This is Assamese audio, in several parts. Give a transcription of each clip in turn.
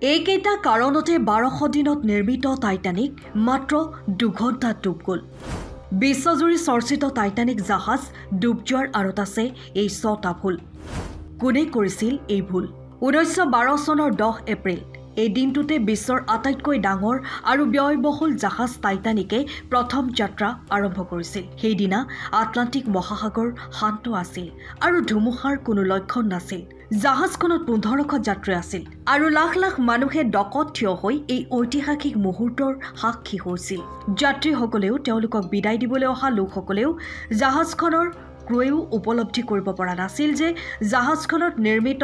এইকেইটা কাৰণতে 1200 দিনত নিৰ্মিত টাইটানিক মাত্ৰ 2 ঘণ্টাত ডুব গ'ল। বিশ্বজুৰি চৰ্চিত টাইটানিক জাহাজ ডুব যোৱাৰ আঁৰত আছে এই 6টা ভুল। কোনে কৰিছিল এই ভুল? 1912 চনৰ 10 এপ্ৰিল এই দিনটোতে বিশ্বৰ আটাইতকৈ ডাঙৰ আৰু ব্যয়বহুল জাহাজ টাইটানিকে প্ৰথম যাত্ৰা আৰম্ভ কৰিছিল। সেইদিনা আটলাণ্টিক মহাসাগৰ শান্ত আছিল আৰু ধুমুহাৰ কোনো লক্ষণ নাছিল। জাহাজখনত 1500 যাত্ৰী আছিল আৰু লাখ লাখ মানুহে ডকত থিয় হৈ এই ঐতিহাসিক মুহূৰ্তৰ সাক্ষী হৈছিল। যাত্ৰীসকলেও তেওঁলোকক বিদায় দিবলৈ অহা লোকসকলেও জাহাজখনৰ ক্ৰুৱেও উপলব্ধি কৰিব পৰা নাছিল যে জাহাজখনত নিৰ্মিত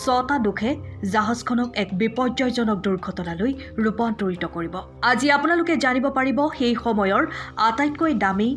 6টা দোষে জাহাজখনক এক বিপৰ্যয়জনক দুৰ্ঘটনালৈ ৰূপান্তৰিত কৰিব। আজি আপোনালোকে জানিব পাৰিব সেই সময়ৰ আটাইতকৈ দামী,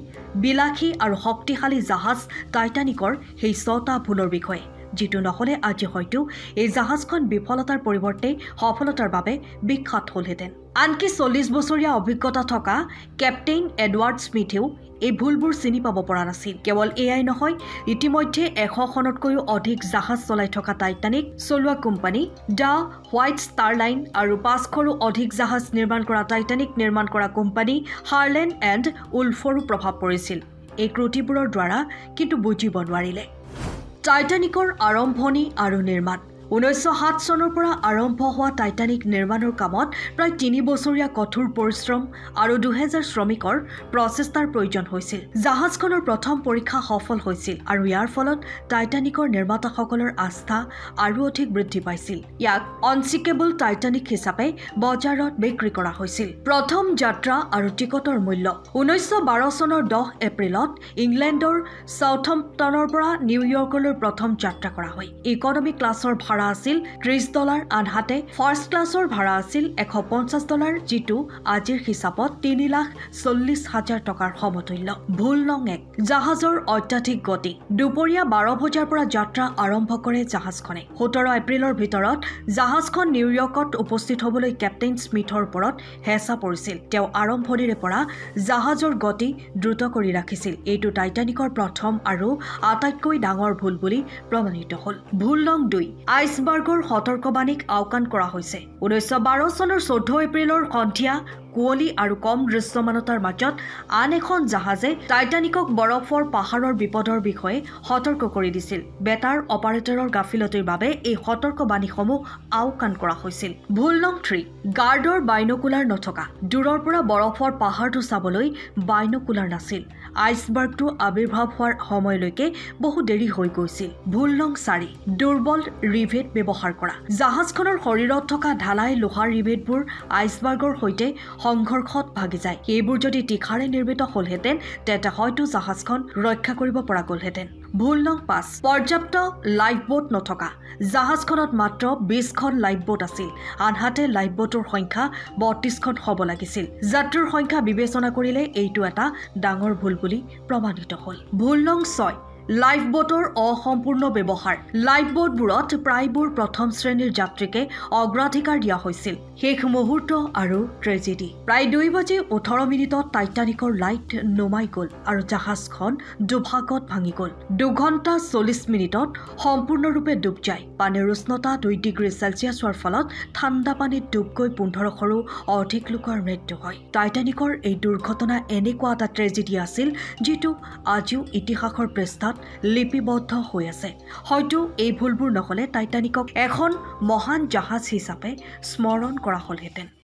বিলাসী আৰু শক্তিশালী জাহাজ টাইটানিকৰ সেই 6টা ভুলৰ বিষয়ে, যিটো নহ'লে আজি হয়তো এই জাহাজখন বিফলতাৰ পৰিৱৰ্তে সফলতাৰ বাবে বিখ্যাত হ'লহেঁতেন। আনকি 40 বছৰীয়া অভিজ্ঞতা থকা কেপ্টেইন এডৱাৰ্ড স্মিথেও এই ভুলবোৰ চিনি পাব পৰা নাছিল। কেৱল এয়াই নহয়, ইতিমধ্যে 100খনতকৈও অধিক জাহাজ চলাই থকা টাইটানিক চলোৱা company the white star line আৰু 500ৰো অধিক জাহাজ নিৰ্মাণ কৰা টাইটানিক নিৰ্মাণ কৰা কোম্পানী হাৰ্লেণ্ড এণ্ড উলফৰো প্ৰভাৱ পৰিছিল এই ত্ৰুটিবোৰৰ দ্বাৰা, কিন্তু বুজিব নোৱাৰিলে। টাইটানিকৰ আৰম্ভণি আৰু নিৰ্মাণ। 1907 চনৰ পৰা আৰম্ভ হোৱা টাইটানিক নিৰ্মাণৰ কামত প্ৰায় 3 বছৰীয়া কঠোৰ পৰিশ্ৰম আৰু 2000 শ্ৰমিকৰ প্ৰচেষ্টাৰ প্ৰয়োজন হৈছিল। জাহাজখনৰ প্ৰথম পৰীক্ষা সফল হৈছিল আৰু ইয়াৰ ফলত টাইটানিকৰ নিৰ্মাতাসকলৰ আস্থা আৰু অধিক বৃদ্ধি পাইছিল। ইয়াক অনচিকেবল টাইটানিক হিচাপে বজাৰত বিক্ৰী কৰা হৈছিল। প্ৰথম যাত্ৰা আৰু টিকটৰ মূল্য। 1912 চনৰ 10 এপ্ৰিলত ইংলেণ্ডৰ সাউথম্পটনৰ পৰা নিউয়ৰ্কলৈ প্ৰথম যাত্ৰা কৰা হয়। ইকনমি ক্লাছৰ ভাড়া আছিল $30, আনহাতে ফাৰ্ষ্ট ক্লাছৰ ভাড়া আছিল $150, যিটো আজিৰ হিচাপত 3,40,000 টকাৰ সমতুল্য। ভুল নং 1, জাহাজৰ অত্যাধিক গতি। দুপৰীয়া 12 বজাৰ পৰা যাত্ৰা আৰম্ভ কৰে জাহাজখনে। 17 এপ্ৰিলৰ ভিতৰত জাহাজখন নিউয়ৰ্কত উপস্থিত হ'বলৈ কেপ্টেইন স্মিথৰ ওপৰত হেঁচা পৰিছিল। তেওঁ আৰম্ভণিৰে পৰা জাহাজৰ গতি দ্ৰুত কৰি ৰাখিছিল। এইটো টাইটানিকৰ প্ৰথম আৰু আটাইতকৈ ডাঙৰ ভুল বুলি প্ৰমাণিত হ'ল। ভুল নং 2, আইচবাৰ্গৰ সতৰ্কবাণীক আওকাণ কৰা হৈছে। 1912 চনৰ 14 এপ্ৰিলৰ সন্ধিয়া কুঁৱলী আৰু কম দৃশ্যমানতাৰ মাজত আন এখন জাহাজে টাইটানিকক বৰফৰ পাহাৰৰ বিপদৰ বিষয়ে সতৰ্ক কৰি দিছিল। বেটাৰ অপাৰেটৰৰ গাফিলতিৰ বাবে এই সতৰ্কবাণীসমূহ আওকাণ কৰা হৈছিল। ভুল নং 3, গাৰ্ডৰ বাইনকুলাৰ নথকা। দূৰৰ পৰা বৰফৰ পাহাৰটো চাবলৈ বাইনকুলাৰ নাছিল। আইচবাৰ্গটো আৱিৰ্ভাৱ হোৱাৰ সময়লৈকে বহু দেৰি হৈ গৈছিল। ভুল নং 4, দুৰ্বল ৰিভেট ব্যৱহাৰ কৰা। জাহাজখনৰ শৰীৰত থকা ঢালাই লোহাৰ ৰিভেটবোৰ আইচবাৰ্গৰ সৈতে সংঘৰ্ষত ভাগি যায়। সেইবোৰ যদি তীখাৰে নিৰ্মিত হ'লহেঁতেন তেন্তে হয়তো জাহাজখন ৰক্ষা কৰিব পৰা গ'লহেঁতেন। ভুল নং 5, পৰ্যাপ্ত লাইফবোট নথকা। জাহাজখনত মাত্ৰ 20খন লাইফবোট আছিল, আনহাতে লাইফবোটৰ সংখ্যা 32খন হ'ব লাগিছিল। যাত্ৰীৰ সংখ্যা বিবেচনা কৰিলে এইটো এটা ডাঙৰ ভুল বুলি প্ৰমাণিত হ'ল। ভুল নং 6, লাইফবোটৰ অসম্পূৰ্ণ ব্যৱহাৰ। লাইফবোটবোৰত প্ৰায়বোৰ প্ৰথম শ্ৰেণীৰ যাত্ৰীকে অগ্ৰাধিকাৰ দিয়া হৈছিল। শেষ মুহূৰ্ত আৰু ট্ৰেজেডি। প্ৰায় 2:18 টাইটানিকৰ লাইট নুমাই গ'ল আৰু জাহাজখন দুভাগত ভাঙি গ'ল। 2 ঘণ্টা 40 মিনিটত সম্পূৰ্ণৰূপে ডুব যায়। পানীৰ উষ্ণতা 2 ডিগ্ৰী চেলছিয়াছ হোৱাৰ ফলত ঠাণ্ডা পানীত ডুব গৈ 1500ৰো অধিক লোকৰ মৃত্যু হয়। টাইটানিকৰ এই দুৰ্ঘটনা এনেকুৱা এটা ট্ৰেজেডি আছিল যিটো আজিও ইতিহাসৰ পৃষ্ঠাত লিপিবদ্ধ হৈ আছে। হয়তো এই ভুলবোৰ নহ'লে টাইটানিকক এখন মহান জাহাজ হিচাপে স্মৰণ কৰা হ'লহেঁতেন।